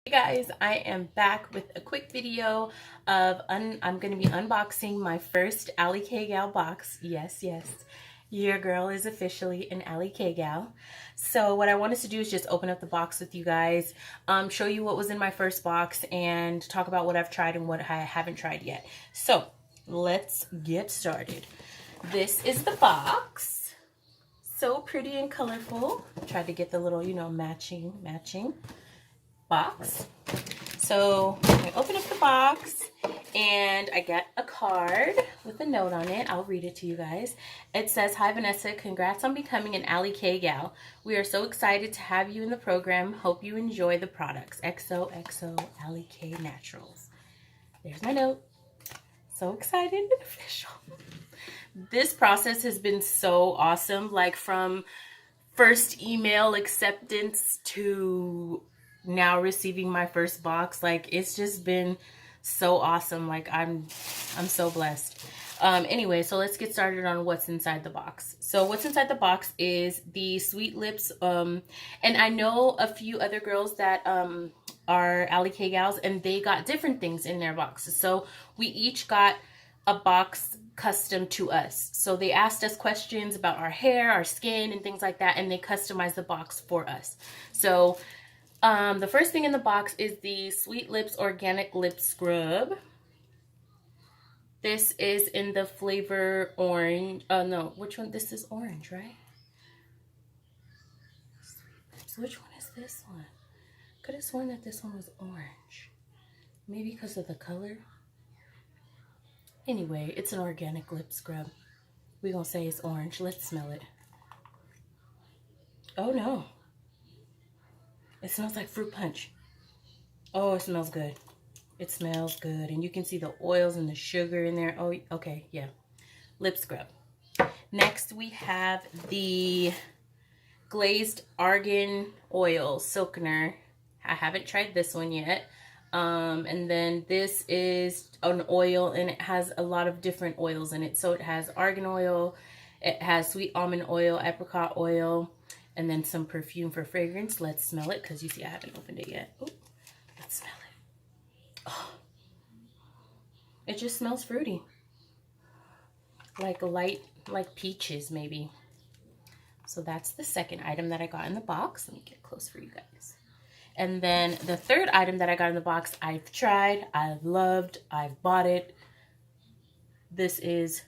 Hey guys, I am back with a quick video of I'm going to be unboxing my first Alikay Gyal box. Yes, your girl is officially an Alikay Gyal. So what I wanted to do is just open up the box with you guys, show you what was in my first box, and talk about what I've tried and what I haven't tried yet. So let's get started. This is the box. So pretty and colorful. Tried to get the little, matching box. So I open up the box and I get a card with a note on it. I'll read it to you guys. It says, "Hi Vanessa, congrats on becoming an Alikay Gyal. We are so excited to have you in the program. Hope you enjoy the products. XOXO Alikay Naturals." There's my note. So excited and official. This process has been so awesome. Like from first email acceptance to now receiving my first box, like it's just been so awesome. Like I'm so blessed. Anyway, so let's get started on what's inside the box. So what's inside the box is the Sweet Lips, and I know a few other girls that are Alikay Gyals, and they got different things in their boxes. So we each got a box custom to us. So they asked us questions about our hair, our skin, and things like that, and they customized the box for us. So the first thing in the box is the Sweet Lips Organic Lip Scrub. This is in the flavor orange. No, which one? This is orange, right? Sweet Lips. Which one is this one? Could have sworn that this one was orange. Maybe because of the color. Anyway, it's an organic lip scrub. We're gonna say it's orange. Let's smell it. Oh no. It smells like fruit punch. Oh, it smells good. It smells good. And you can see the oils and the sugar in there. Oh, okay, yeah. Lip scrub. Next, we have the Glazed Argan Oil Silkener. I haven't tried this one yet. And then this is an oil, and it has a lot of different oils in it. So it has argan oil, it has sweet almond oil, apricot oil, and then some perfume for fragrance. Let's smell it, because you see I haven't opened it yet. Ooh, let's smell it. Oh, it just smells fruity. Like light, like peaches maybe. So that's the second item that I got in the box. Let me get close for you guys. And then the third item that I got in the box, I've tried, I've loved, I've bought it. This is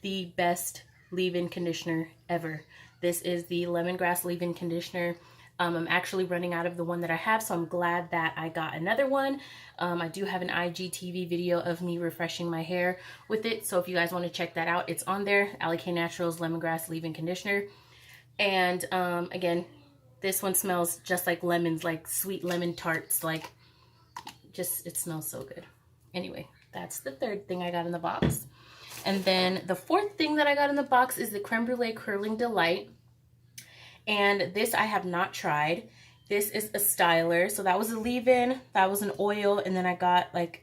the best leave-in conditioner ever. This is the Lemongrass Leave In conditioner. I'm actually running out of the one that I have, so I'm glad that I got another one. I do have an IGTV video of me refreshing my hair with it, so if you guys want to check that out, it's on there. Alikay Naturals Lemongrass Leave In conditioner. And again, this one smells just like lemons, like sweet lemon tarts, like just, it smells so good. Anyway, that's the third thing I got in the box. And then the fourth thing that I got in the box is the Creme Brulee Curling Delight. And this I have not tried. This is a styler. So that was a leave-in, that was an oil, and then I got like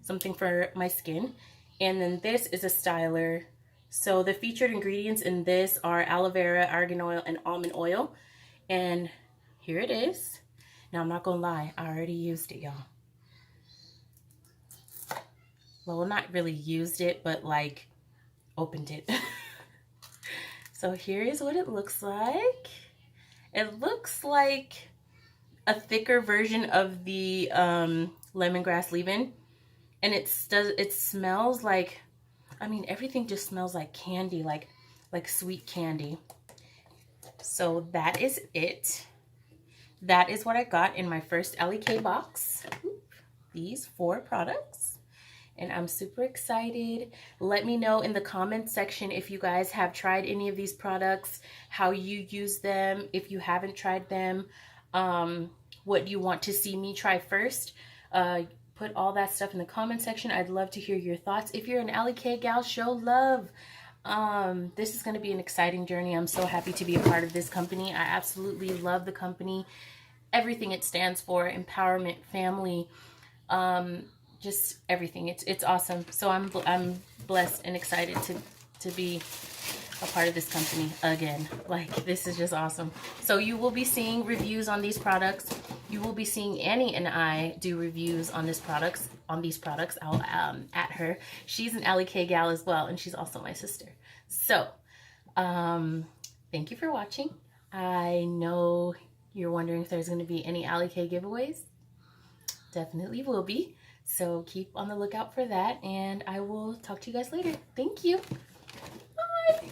something for my skin. And then this is a styler. So the featured ingredients in this are aloe vera, argan oil, and almond oil. And here it is. Now, I'm not gonna lie, I already used it, y'all. Well, not really used it, but like opened it. So here is what it looks like. It looks like a thicker version of the Lemongrass Leave In. And it smells like, I mean, everything just smells like candy, like sweet candy. So that is it. That is what I got in my first Alikay box. These 4 products. And I'm super excited. Let me know in the comments section if you guys have tried any of these products, how you use them, if you haven't tried them, what you want to see me try first. Put all that stuff in the comment section. I'd love to hear your thoughts. If you're an Alikay Gyal, show love. This is going to be an exciting journey. I'm so happy to be a part of this company. I absolutely love the company, everything it stands for, empowerment, family, just everything. It's awesome. So I'm blessed and excited to be a part of this company again. Like, this is just awesome. So you will be seeing reviews on these products. You will be seeing Annie and I do reviews on these products. I'll at her. She's an Alikay Gyal as well, and she's also my sister. So thank you for watching. I know you're wondering if there's going to be any Alikay giveaways. Definitely will be. So keep on the lookout for that, and I will talk to you guys later. Thank you. Bye.